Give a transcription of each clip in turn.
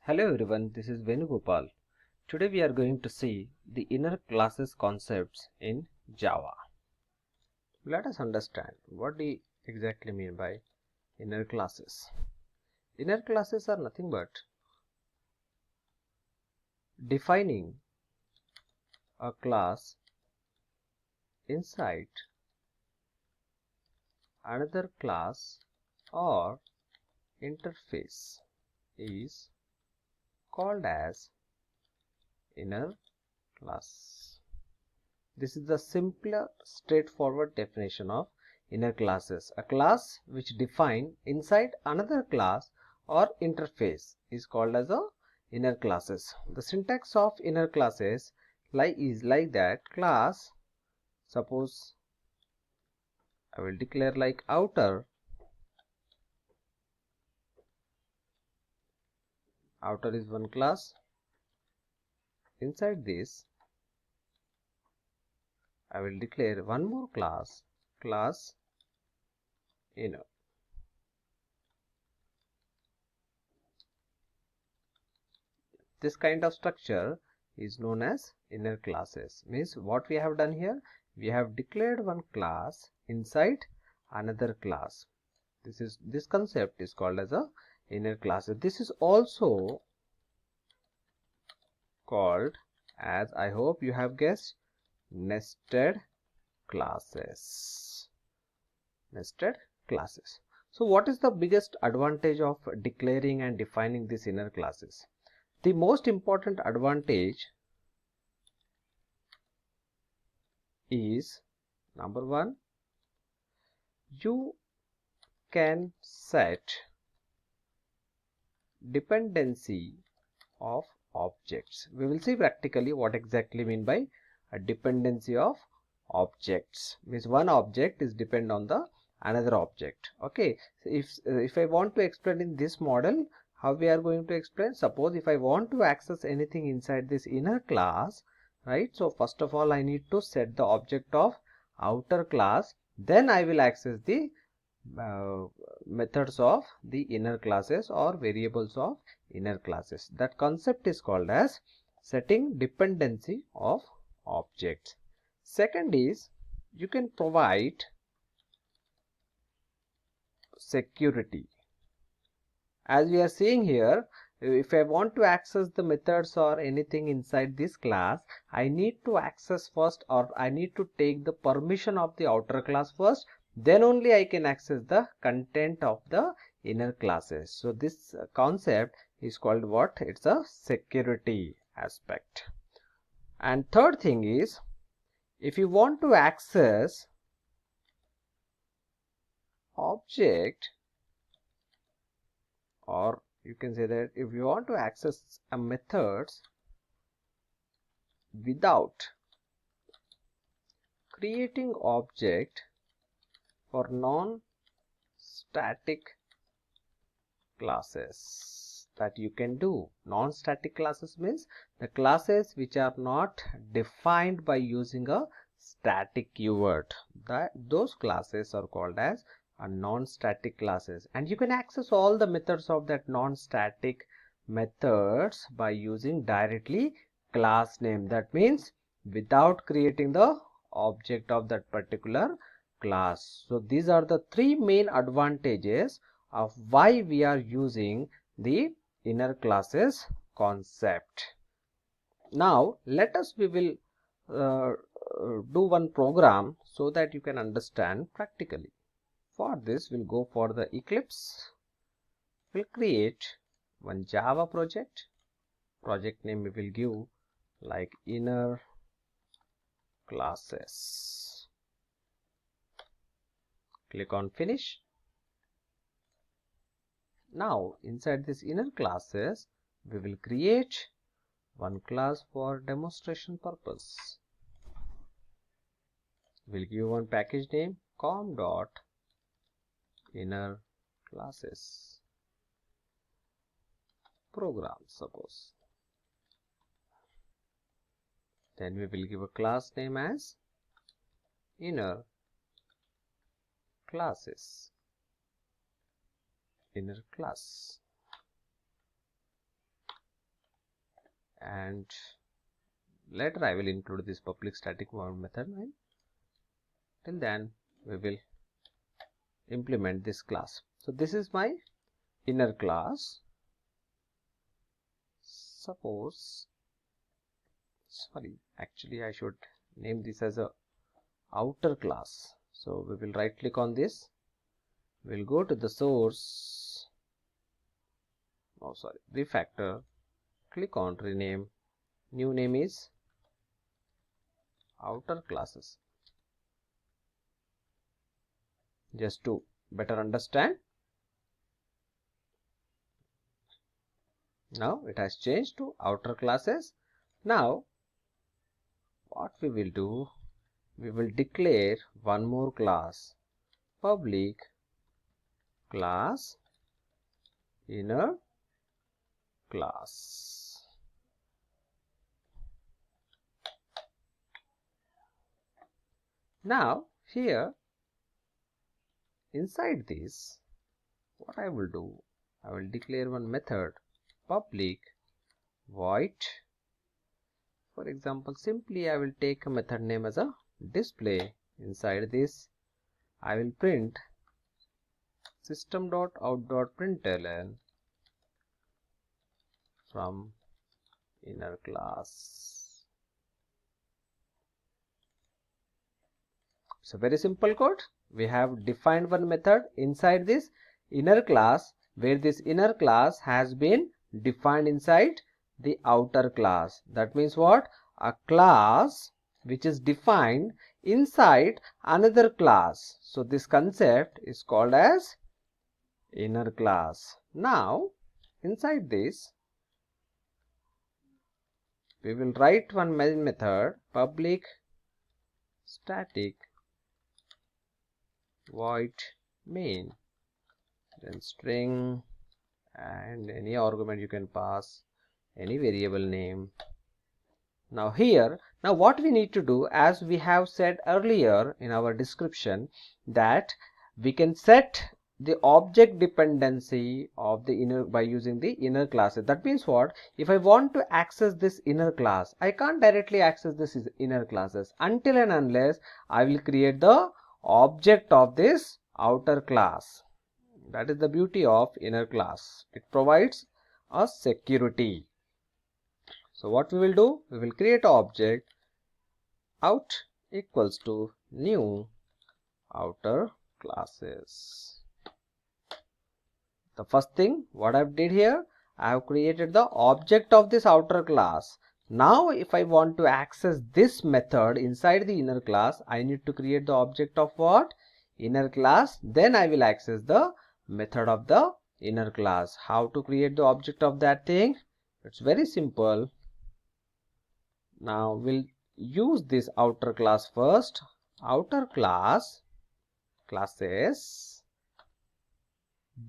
Hello everyone, this is Venugopal. Today we are going to see the inner classes concepts in Java. Let us understand what do you exactly mean by inner classes. Inner classes are nothing but defining a class inside another class or interface is called as inner class. This is the simpler, straightforward definition of inner classes. A class which defined inside another class or interface is called as a inner classes. The syntax of inner classes is like that. Class, suppose I will declare like outer. Outer is one class. Inside this I will declare one more class, class inner. This kind of structure is known as inner classes. Means what we have done here, we have declared one class inside another class. This concept is called as a inner classes. This is also called as, I hope you have guessed, nested classes. Nested classes. So what is the biggest advantage of declaring and defining these inner classes? The most important advantage is, number one, you can set dependency of objects. We will see practically what exactly mean by a dependency of objects. Means one object is depend on the another object. Okay, so if I want to explain in this model, how we are going to explain? Suppose if I want to access anything inside this inner class, right? So first of all I need to set the object of outer class, then I will access the methods of the inner classes or variables of inner classes. That concept is called as setting dependency of objects. Second is, you can provide security. As we are seeing here, if I want to access the methods or anything inside this class, I need to access first, or I need to take the permission of the outer class first, then only I can access the content of the inner classes. So this concept is called what? It's a security aspect. And third thing is, if you want to access object, or you can say that if you want to access a methods without creating object for non-static classes, that you can do. Non-static classes means the classes which are not defined by using a static keyword. Those classes are called as a non-static classes, and you can access all the methods of that non-static methods by using directly class name. That means without creating the object of that particular class. So these are the three main advantages of why we are using the inner classes concept. Now we will do one program so that you can understand practically. For this, we'll go for the Eclipse. We'll create one Java project. Project name we will give like inner classes. Click on finish. Now inside this inner classes, we will create one class for demonstration purpose. We'll give one package name com.inner classes program, suppose. Then we will give a class name as inner classes, inner class. and later I will include this public static void method, and till then we will implement this class. So this is my inner class. Suppose, sorry, actually I should name this as a outer class. So we will right click on this, we'll go to the source, refactor, click on rename, new name is outer classes, just to better understand. Now it has changed to outer classes. Now what we will do, we will declare one more class, public class inner class. Now here inside this, what I will do, I will declare one method, public void. For example, simply I will take a method name as a display. Inside this I will print system.out.println from inner class. It's a very simple code. We have defined one method inside this inner class, where this inner class has been defined inside the outer class. That means what? A class which is defined inside another class. So this concept is called as inner class. Now inside this we will write one main method, public static void main, then string, and any argument you can pass, any variable name. Now here, now what we need to do, as we have said earlier in our description, that we can set the object dependency of the inner by using the inner classes. That means what? If I want to access this inner class, I can't directly access this inner classes until and unless I will create the object of this outer class. That is the beauty of inner class. It provides a security. So what we will do, we will create an object out equals to new outer classes. The first thing what I did here, I have created the object of this outer class. Now if I want to access this method inside the inner class, I need to create the object of what? Inner class. Then I will access the method of the inner class. How to create the object of that thing? It's very simple. Now we'll use this outer class first. Outer class classes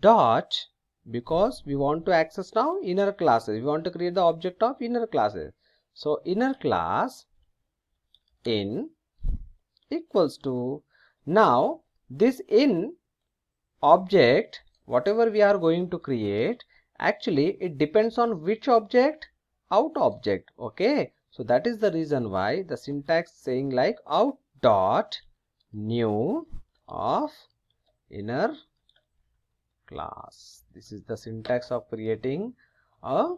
dot, because we want to access now inner classes, we want to create the object of inner classes. So inner class in equals to, now this in object, whatever we are going to create, actually it depends on which object? Out object. Okay, so that is the reason why the syntax saying like out dot new of inner class. This is the syntax of creating a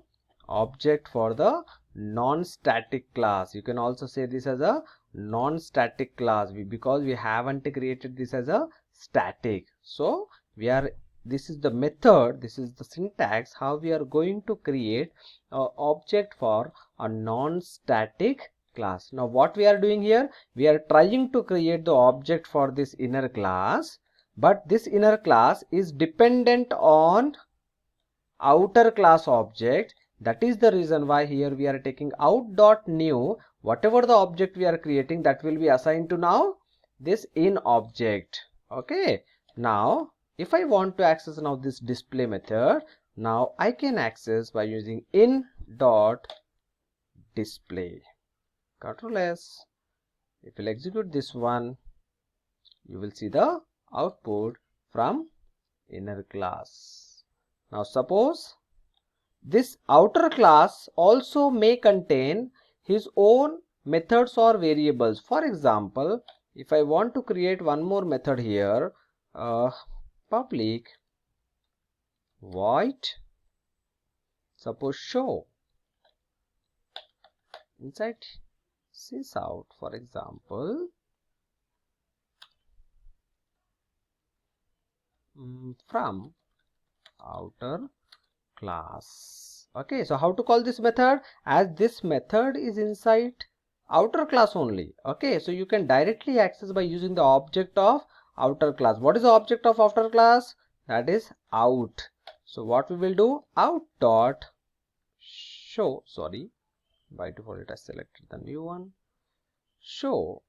object for the non-static class. You can also say this as a non-static class, because we haven't created this as a static. So we are, this is the method, this is the syntax how we are going to create an object for a non-static class. Now what we are doing here, we are trying to create the object for this inner class, but this inner class is dependent on outer class object. That is the reason why here we are taking out.new, whatever the object we are creating, that will be assigned to now this in object. Okay, now if I want to access now this display method, now I can access by using in dot display. Ctrl S. If you execute this one, you will see the output from inner class. Now suppose this outer class also may contain his own methods or variables. For example, if I want to create one more method here, public void suppose show inside sysout, for example, from outer class. Okay, so how to call this method? As this method is inside outer class only. Okay, so you can directly access by using the object of outer class. What is the object of outer class? That is out. So what we will do, out dot show, sorry, by default it has selected the new one, show.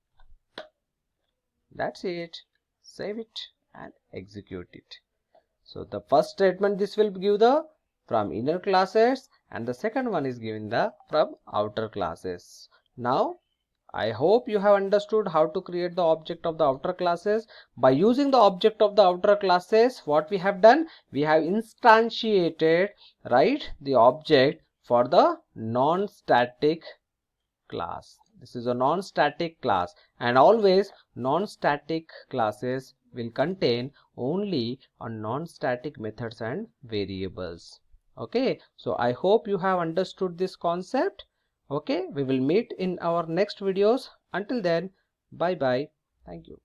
That's it. Save it and execute it. So the first statement, this will give the from inner classes, and the second one is giving the from outer classes. Now I hope you have understood how to create the object of the outer classes. By using the object of the outer classes, what we have done, we have instantiated, right, the object for the non-static class. This is a non-static class, and always non-static classes will contain only on non-static methods and variables. Okay, so I hope you have understood this concept. Okay, we will meet in our next videos. Until then, bye bye. Thank you.